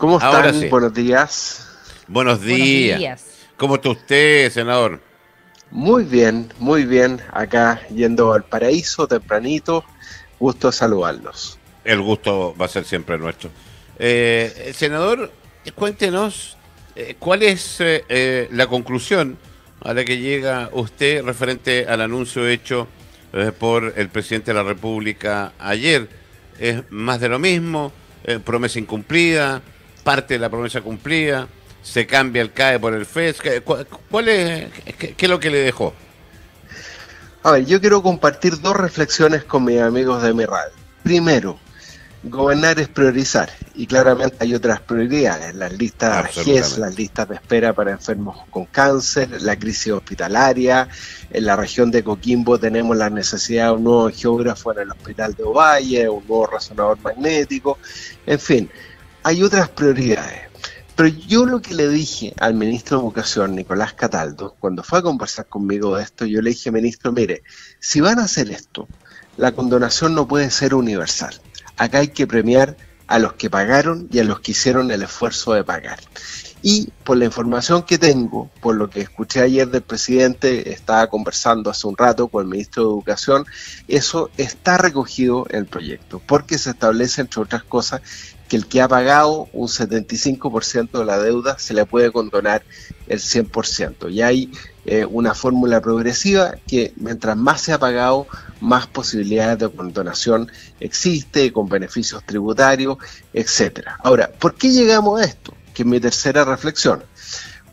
¿Cómo Ahora están? sí. Buenos días. Buenos Buenos días. días. ¿Cómo está usted, senador? Muy bien, muy bien. Acá yendo al paraíso tempranito. Gusto saludarlos. El gusto va a ser siempre nuestro. Senador, cuéntenos cuál es la conclusión a la que llega usted referente al anuncio hecho por el presidente de la República ayer. ¿Es más de lo mismo? ¿Promesa incumplida? ¿Parte de la promesa cumplida? ¿Se cambia el CAE por el FES? ¿Cuál es, qué es lo que le dejó? A ver, yo quiero compartir dos reflexiones con mis amigos de mi radio. Primero, gobernar es priorizar y claramente hay otras prioridades, las listas GES, las Absolutamente. listas de espera para enfermos con cáncer, la crisis hospitalaria. En la región de Coquimbo tenemos la necesidad de un nuevo geógrafo en el hospital de Ovalle, un nuevo resonador magnético, en fin, hay otras prioridades. Pero yo lo que le dije al ministro de Educación, Nicolás Cataldo, cuando fue a conversar conmigo de esto, yo le dije, ministro, mire, si van a hacer esto, la condonación no puede ser universal. Acá hay que premiar a los que pagaron y a los que hicieron el esfuerzo de pagar. Y por la información que tengo, por lo que escuché ayer del presidente, estaba conversando hace un rato con el ministro de Educación, eso está recogido en el proyecto, porque se establece, entre otras cosas, que el que ha pagado un 75% de la deuda se le puede condonar el 100%. Y hay una fórmula progresiva que mientras más se ha pagado, más posibilidades de condonación existe, con beneficios tributarios, etcétera. Ahora, ¿por qué llegamos a esto? Que es mi tercera reflexión.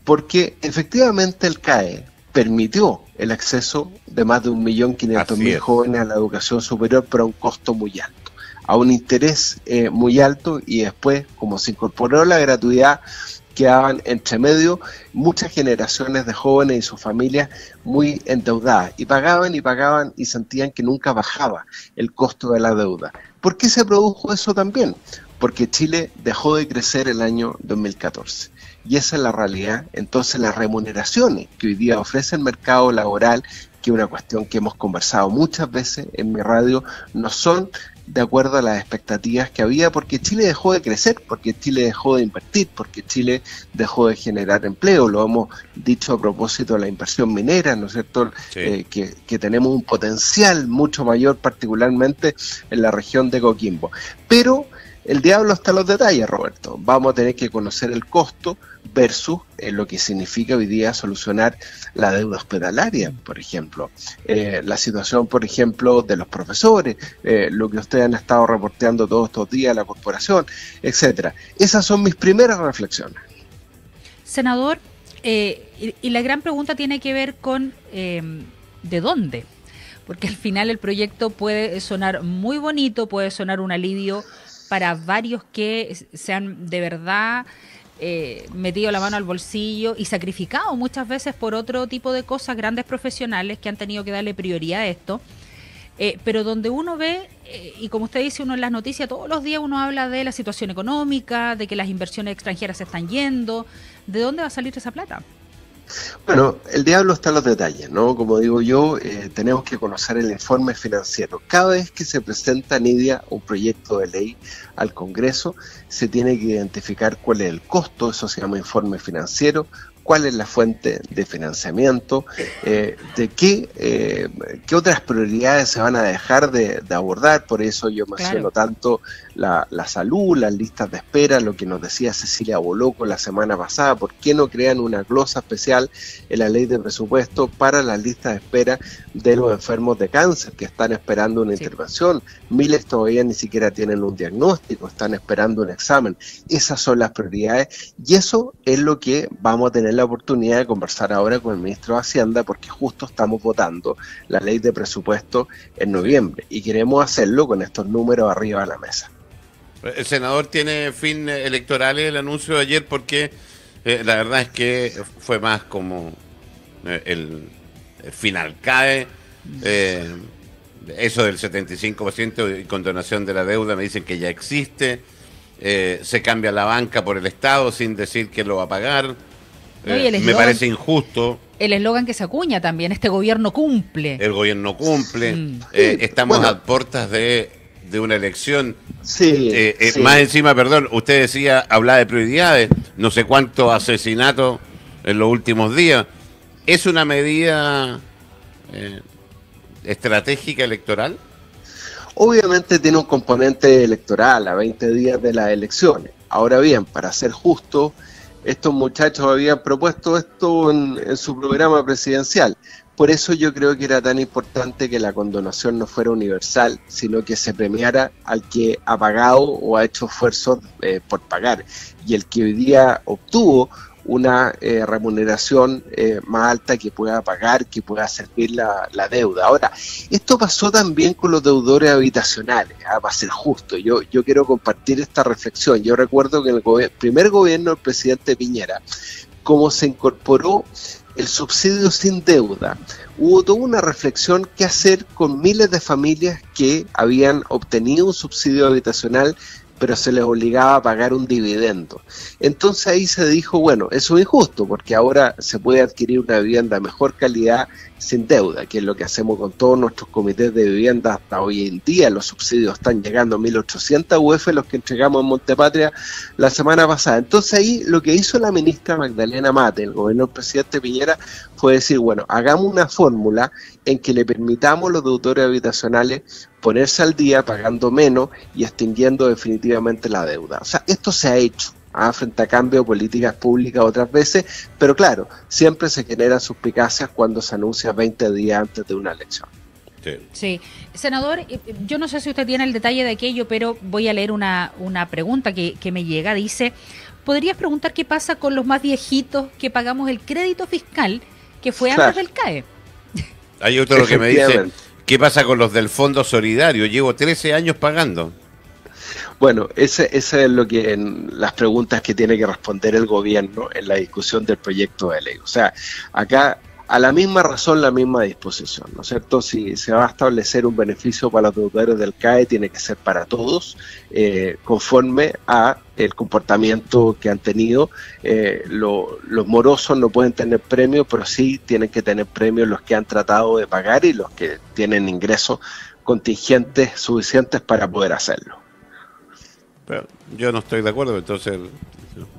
Porque efectivamente el CAE permitió el acceso de más de 1.500.000 Así es. jóvenes a la educación superior, pero a un costo muy alto, a un interés muy alto, y después, como se incorporó la gratuidad, quedaban entre medio muchas generaciones de jóvenes y sus familias muy endeudadas, y pagaban y sentían que nunca bajaba el costo de la deuda. ¿Por qué se produjo eso también? Porque Chile dejó de crecer el año 2014. Y esa es la realidad. Entonces las remuneraciones que hoy día ofrece el mercado laboral, que es una cuestión que hemos conversado muchas veces en mi radio, no son de acuerdo a las expectativas que había, porque Chile dejó de crecer, porque Chile dejó de invertir, porque Chile dejó de generar empleo. Lo hemos dicho a propósito de la inversión minera, ¿no es cierto? Sí. Que tenemos un potencial mucho mayor, particularmente en la región de Coquimbo. Pero el diablo está en los detalles, Roberto. Vamos a tener que conocer el costo versus lo que significa hoy día solucionar la deuda hospitalaria, por ejemplo. La situación, por ejemplo, de los profesores, lo que ustedes han estado reporteando todos estos días, la corporación, etcétera. Esas son mis primeras reflexiones. Senador, y la gran pregunta tiene que ver con ¿de dónde? Porque al final el proyecto puede sonar muy bonito, puede sonar un alivio para varios que se han de verdad metido la mano al bolsillo y sacrificado muchas veces por otro tipo de cosas, grandes profesionales que han tenido que darle prioridad a esto. Pero donde uno ve, y como usted dice, uno en las noticias todos los días uno habla de la situación económica, de que las inversiones extranjeras se están yendo, ¿de dónde va a salir esa plata? Bueno, el diablo está en los detalles, ¿no? Como digo yo, tenemos que conocer el informe financiero. Cada vez que se presenta, Nidia, un proyecto de ley al Congreso, se tiene que identificar cuál es el costo, eso se llama informe financiero, cuál es la fuente de financiamiento, de qué otras prioridades se van a dejar de abordar. Por eso yo menciono tanto la salud, las listas de espera, lo que nos decía Cecilia Boloco la semana pasada. ¿Por qué no crean una glosa especial en la ley de presupuesto para las listas de espera de los enfermos de cáncer que están esperando una intervención? Miles todavía ni siquiera tienen un diagnóstico, están esperando un examen. Esas son las prioridades, y eso es lo que vamos a tener la oportunidad de conversar ahora con el ministro de Hacienda, porque justo estamos votando la ley de presupuesto en noviembre y queremos hacerlo con estos números arriba de la mesa. El senador tiene fin electoral el anuncio de ayer porque la verdad es que fue más como el final CAE, eso del 75% y condonación de la deuda me dicen que ya existe, se cambia la banca por el Estado sin decir que lo va a pagar, me parece injusto. El eslogan que se acuña también, este gobierno cumple. El gobierno cumple, estamos a puertas de una elección Sí, sí. Más encima, perdón, usted decía, hablaba de prioridades, no sé cuántos asesinatos en los últimos días. ¿Es una medida estratégica electoral? Obviamente tiene un componente electoral a 20 días de las elecciones. Ahora bien, para ser justo, estos muchachos habían propuesto esto en su programa presidencial. Por eso yo creo que era tan importante que la condonación no fuera universal, sino que se premiara al que ha pagado o ha hecho esfuerzos por pagar. Y el que hoy día obtuvo una remuneración más alta que pueda pagar, que pueda servir la deuda. Ahora, esto pasó también con los deudores habitacionales, para ser justo. Yo quiero compartir esta reflexión. Yo recuerdo que en el primer gobierno del presidente Piñera, como se incorporó el subsidio sin deuda, hubo toda una reflexión que hacer con miles de familias que habían obtenido un subsidio habitacional, pero se les obligaba a pagar un dividendo. Entonces ahí se dijo, bueno, eso es injusto, porque ahora se puede adquirir una vivienda de mejor calidad sin deuda, que es lo que hacemos con todos nuestros comités de vivienda hasta hoy en día. Los subsidios están llegando a 1.800 UF, los que entregamos en Montepatria la semana pasada. Entonces ahí lo que hizo la ministra Magdalena Mate, el gobierno del presidente Piñera, fue decir, bueno, hagamos una fórmula en que le permitamos a los deudores habitacionales ponerse al día pagando menos y extinguiendo definitivamente la deuda. O sea, esto se ha hecho frente a cambio de políticas públicas otras veces, pero claro, siempre se generan suspicacias cuando se anuncia 20 días antes de una elección. Sí. Senador, yo no sé si usted tiene el detalle de aquello, pero voy a leer una pregunta que me llega. Dice, ¿podrías preguntar qué pasa con los más viejitos que pagamos el crédito fiscal que fue antes del CAE? Hay otro que me dice, ¿qué pasa con los del Fondo Solidario? Llevo 13 años pagando. Bueno, ese es lo que en las preguntas que tiene que responder el gobierno en la discusión del proyecto de ley. O sea, acá a la misma razón, la misma disposición, ¿no es cierto? Si se va a establecer un beneficio para los deudores del CAE, tiene que ser para todos, conforme a el comportamiento que han tenido. Los morosos no pueden tener premios, pero sí tienen que tener premios los que han tratado de pagar y los que tienen ingresos contingentes suficientes para poder hacerlo. Pero yo no estoy de acuerdo, entonces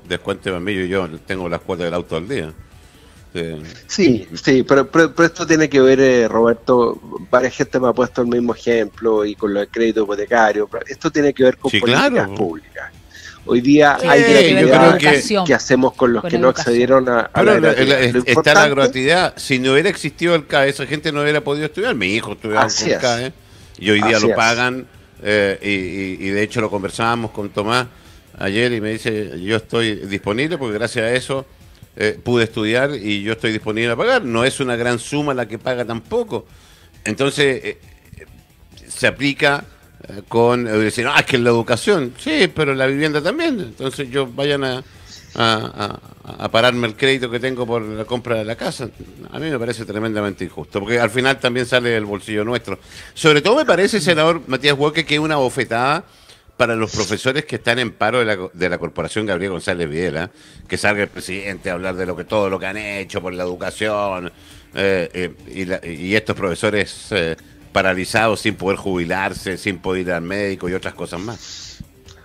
descuénteme a mí, yo tengo las cuotas del auto al día. Sí, pero esto tiene que ver, Roberto, varias gente me ha puesto el mismo ejemplo y con lo del crédito hipotecario. Esto tiene que ver con políticas públicas. Hoy día hay gratuidad que hacemos con los que no accedieron a la gratuidad. Está la gratuidad. Si no hubiera existido el CAE, esa gente no hubiera podido estudiar. Mi hijo estudiaba con el CAE y hoy día lo pagan. Y de hecho lo conversábamos con Tomás ayer y me dice, yo estoy disponible porque gracias a eso pude estudiar y yo estoy disponible a pagar. No es una gran suma la que paga tampoco. Entonces se aplica con decir, es que en la educación, sí, pero en la vivienda también. Entonces vayan a pararme el crédito que tengo por la compra de la casa. A mí me parece tremendamente injusto, porque al final también sale del bolsillo nuestro. Sobre todo me parece, senador Matías Hueque, que es una bofetada para los profesores que están en paro de la Corporación Gabriel González Videla, que salga el presidente a hablar de todo lo que han hecho por la educación, y estos profesores paralizados sin poder jubilarse, sin poder ir al médico y otras cosas más.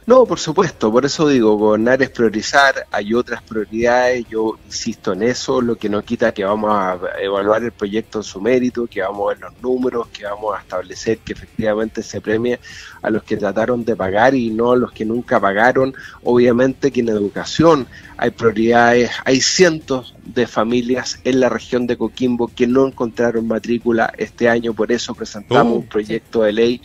No, por supuesto, por eso digo, gobernar es priorizar, hay otras prioridades, yo insisto en eso, lo que no quita que vamos a evaluar el proyecto en su mérito, que vamos a ver los números, que vamos a establecer que efectivamente se premie a los que trataron de pagar y no a los que nunca pagaron. Obviamente que en educación hay prioridades, hay cientos de familias en la región de Coquimbo que no encontraron matrícula este año, por eso presentamos un proyecto de ley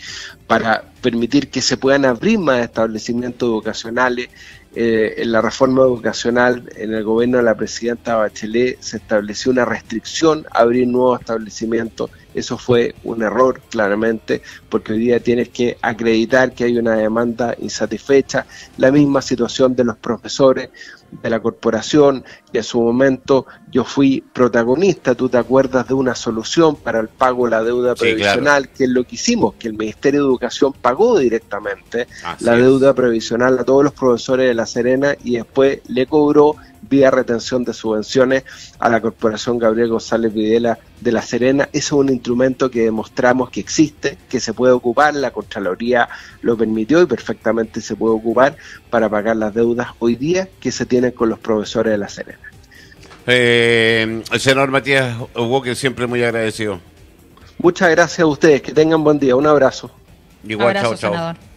para permitir que se puedan abrir más establecimientos educacionales. En la reforma educacional, en el gobierno de la presidenta Bachelet, se estableció una restricción a abrir nuevos establecimientos. Eso fue un error, claramente, porque hoy día tienes que acreditar que hay una demanda insatisfecha. La misma situación de los profesores de la corporación, y en su momento yo fui protagonista, tú te acuerdas de una solución para el pago de la deuda previsional, claro, que es lo que hicimos, que el Ministerio de Educación pagó directamente la deuda previsional a todos los profesores de La Serena y después le cobró vía retención de subvenciones a la Corporación Gabriel González Videla de La Serena. Ese es un instrumento que demostramos que existe, que se puede ocupar, la Contraloría lo permitió y perfectamente se puede ocupar para pagar las deudas hoy día que se tienen con los profesores de La Serena. El senador Matías Walker, siempre muy agradecido. Muchas gracias a ustedes, que tengan buen día, un abrazo. Igual, Abrazo, chao, chao. senador.